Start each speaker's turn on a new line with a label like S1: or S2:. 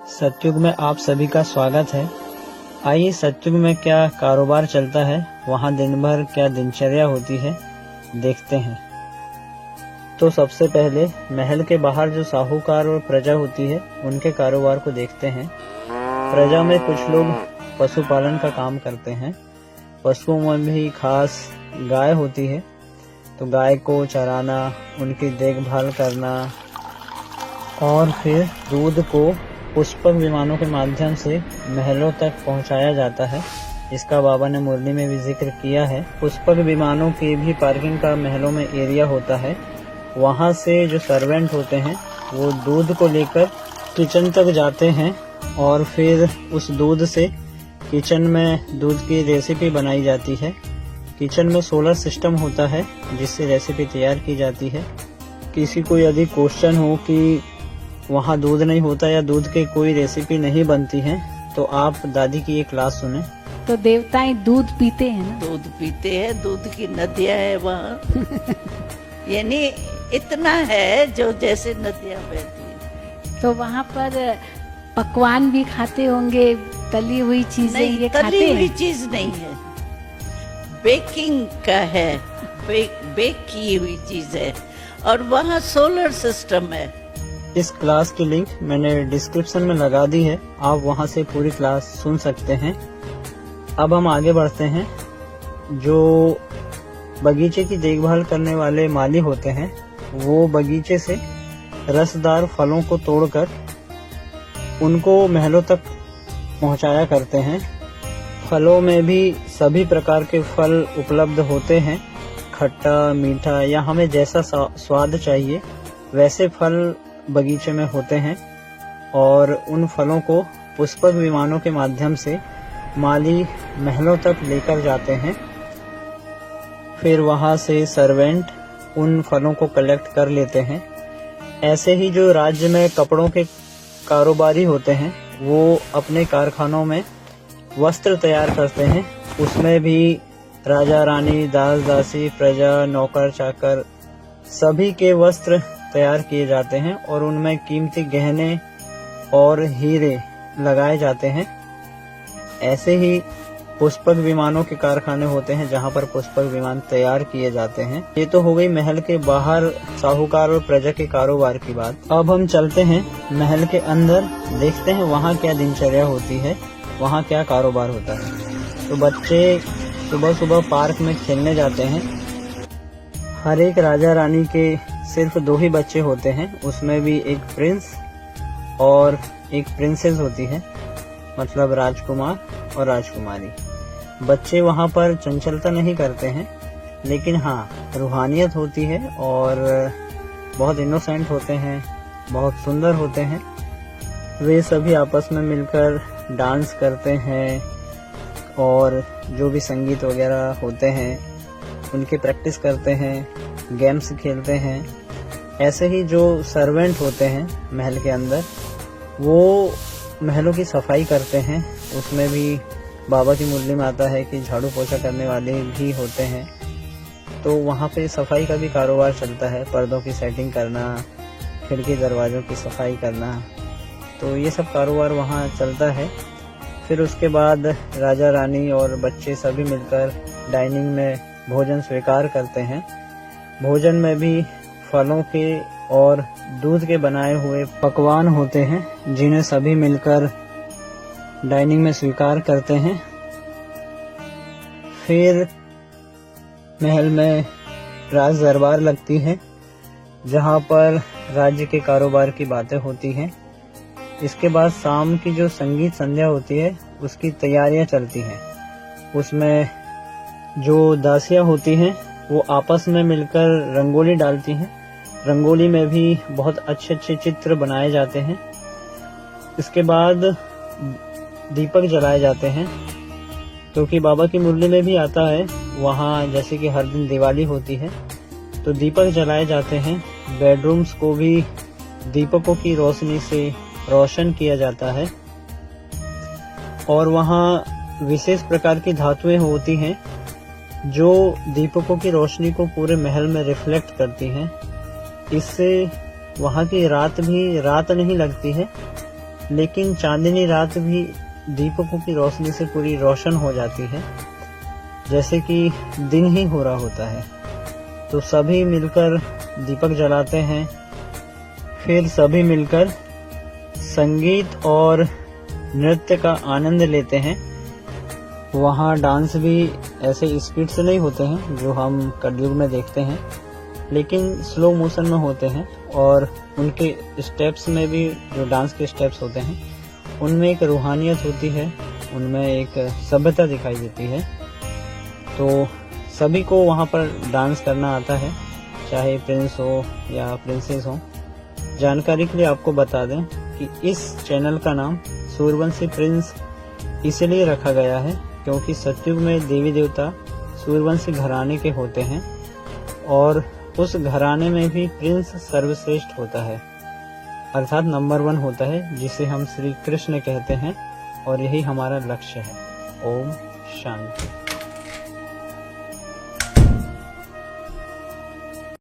S1: सतयुग में आप सभी का स्वागत है। आइए सतयुग में क्या कारोबार चलता है, वहाँ दिन भर क्या दिनचर्या होती है, देखते हैं। तो सबसे पहले महल के बाहर जो साहूकार और प्रजा होती है उनके कारोबार को देखते हैं। प्रजा में कुछ लोग पशुपालन का काम करते हैं। पशुओं में भी खास गाय होती है, तो गाय को चराना, उनकी देखभाल करना और फिर दूध को पुष्पक विमानों के माध्यम से महलों तक पहुंचाया जाता है। इसका बाबा ने मुरली में भी जिक्र किया है। पुष्पक विमानों की भी पार्किंग का महलों में एरिया होता है। वहां से जो सर्वेंट होते हैं वो दूध को लेकर किचन तक जाते हैं और फिर उस दूध से किचन में दूध की रेसिपी बनाई जाती है। किचन में सोलर सिस्टम होता है जिससे रेसिपी तैयार की जाती है। किसी को यदि क्वेश्चन हो कि वहाँ दूध नहीं होता या दूध की कोई रेसिपी नहीं बनती है तो आप दादी की एक क्लास सुने।
S2: तो देवताएं दूध पीते हैं ना?
S3: दूध पीते हैं, दूध की नदियां है वहाँ। यानी इतना है जो जैसे नदियां बहती हैं।
S2: तो वहाँ पर पकवान भी खाते होंगे, तली हुई चीजें ये खाते हैं?
S3: तली हुई चीज नहीं है, बेकिंग का है, बेक की हुई चीज है। और वहाँ सोलर सिस्टम है।
S1: इस क्लास की लिंक मैंने डिस्क्रिप्शन में लगा दी है, आप वहां से पूरी क्लास सुन सकते हैं। अब हम आगे बढ़ते हैं। जो बगीचे की देखभाल करने वाले माली होते हैं वो बगीचे से रसदार फलों को तोड़कर उनको महलों तक पहुंचाया करते हैं। फलों में भी सभी प्रकार के फल उपलब्ध होते हैं, खट्टा, मीठा या हमें जैसा स्वाद चाहिए वैसे फल बगीचे में होते हैं। और उन फलों को पुष्पक विमानों के माध्यम से माली महलों तक लेकर जाते हैं। फिर वहां से सर्वेंट उन फलों को कलेक्ट कर लेते हैं। ऐसे ही जो राज्य में कपड़ों के कारोबारी होते हैं वो अपने कारखानों में वस्त्र तैयार करते हैं। उसमें भी राजा रानी, दास दासी, प्रजा, नौकर चाकर सभी के वस्त्र तैयार किए जाते हैं और उनमें कीमती गहने और हीरे लगाए जाते हैं। ऐसे ही पुष्पक विमानों के कारखाने होते हैं जहां पर पुष्पक विमान तैयार किए जाते हैं। ये तो हो गई महल के बाहर साहूकार और प्रजा के कारोबार की बात। अब हम चलते हैं महल के अंदर, देखते हैं वहां क्या दिनचर्या होती है, वहां क्या कारोबार होता है। तो बच्चे सुबह सुबह पार्क में खेलने जाते हैं। हर एक राजा रानी के सिर्फ 2 ही बच्चे होते हैं, उसमें भी एक प्रिंस और एक प्रिंसेस होती है, मतलब राजकुमार और राजकुमारी। बच्चे वहाँ पर चंचलता नहीं करते हैं, लेकिन हाँ रूहानियत होती है और बहुत इनोसेंट होते हैं, बहुत सुंदर होते हैं। वे सभी आपस में मिलकर डांस करते हैं और जो भी संगीत वगैरह होते हैं उनकी प्रैक्टिस करते हैं, गेम्स खेलते हैं। ऐसे ही जो सर्वेंट होते हैं महल के अंदर वो महलों की सफाई करते हैं। उसमें भी बाबा की मुरली में आता है कि झाड़ू पोछा करने वाले भी होते हैं। तो वहाँ पे सफाई का भी कारोबार चलता है, पर्दों की सेटिंग करना, खिड़की दरवाजों की सफाई करना, तो ये सब कारोबार वहाँ चलता है। फिर उसके बाद राजा रानी और बच्चे सभी मिलकर डाइनिंग में भोजन स्वीकार करते हैं। भोजन में भी फलों के और दूध के बनाए हुए पकवान होते हैं जिन्हें सभी मिलकर डाइनिंग में स्वीकार करते हैं। फिर महल में राज दरबार लगती है जहां पर राज्य के कारोबार की बातें होती हैं। इसके बाद शाम की जो संगीत संध्या होती है उसकी तैयारियां चलती हैं। उसमें जो दासियां होती हैं वो आपस में मिलकर रंगोली डालती हैं। रंगोली में भी बहुत अच्छे अच्छे चित्र बनाए जाते हैं। इसके बाद दीपक जलाए जाते हैं, क्योंकि बाबा की मुरली में भी आता है वहाँ जैसे कि हर दिन दिवाली होती है तो दीपक जलाए जाते हैं। बेडरूम्स को भी दीपकों की रोशनी से रोशन किया जाता है और वहाँ विशेष प्रकार की धातुएं होती हैं जो दीपकों की रोशनी को पूरे महल में रिफ्लेक्ट करती हैं। इससे वहाँ की रात भी रात नहीं लगती है, लेकिन चांदनी रात भी दीपकों की रोशनी से पूरी रोशन हो जाती है, जैसे कि दिन ही हो रहा होता है। तो सभी मिलकर दीपक जलाते हैं, फिर सभी मिलकर संगीत और नृत्य का आनंद लेते हैं। वहाँ डांस भी ऐसे स्पीड से नहीं होते हैं जो हम कलयुग में देखते हैं, लेकिन स्लो मोशन में होते हैं, और उनके स्टेप्स में भी जो डांस के स्टेप्स होते हैं उनमें एक रूहानियत होती है, उनमें एक सभ्यता दिखाई देती है। तो सभी को वहाँ पर डांस करना आता है, चाहे प्रिंस हो या प्रिंसेस हो। जानकारी के लिए आपको बता दें कि इस चैनल का नाम सूर्यवंशी प्रिंस इसलिए रखा गया है क्योंकि सतयुग में देवी देवता सूर्यवंशी घराने के होते हैं, और उस घराने में भी प्रिंस सर्वश्रेष्ठ होता है, अर्थात नंबर 1 होता है, जिसे हम श्री कृष्ण कहते हैं, और यही हमारा लक्ष्य है। ओम शांति।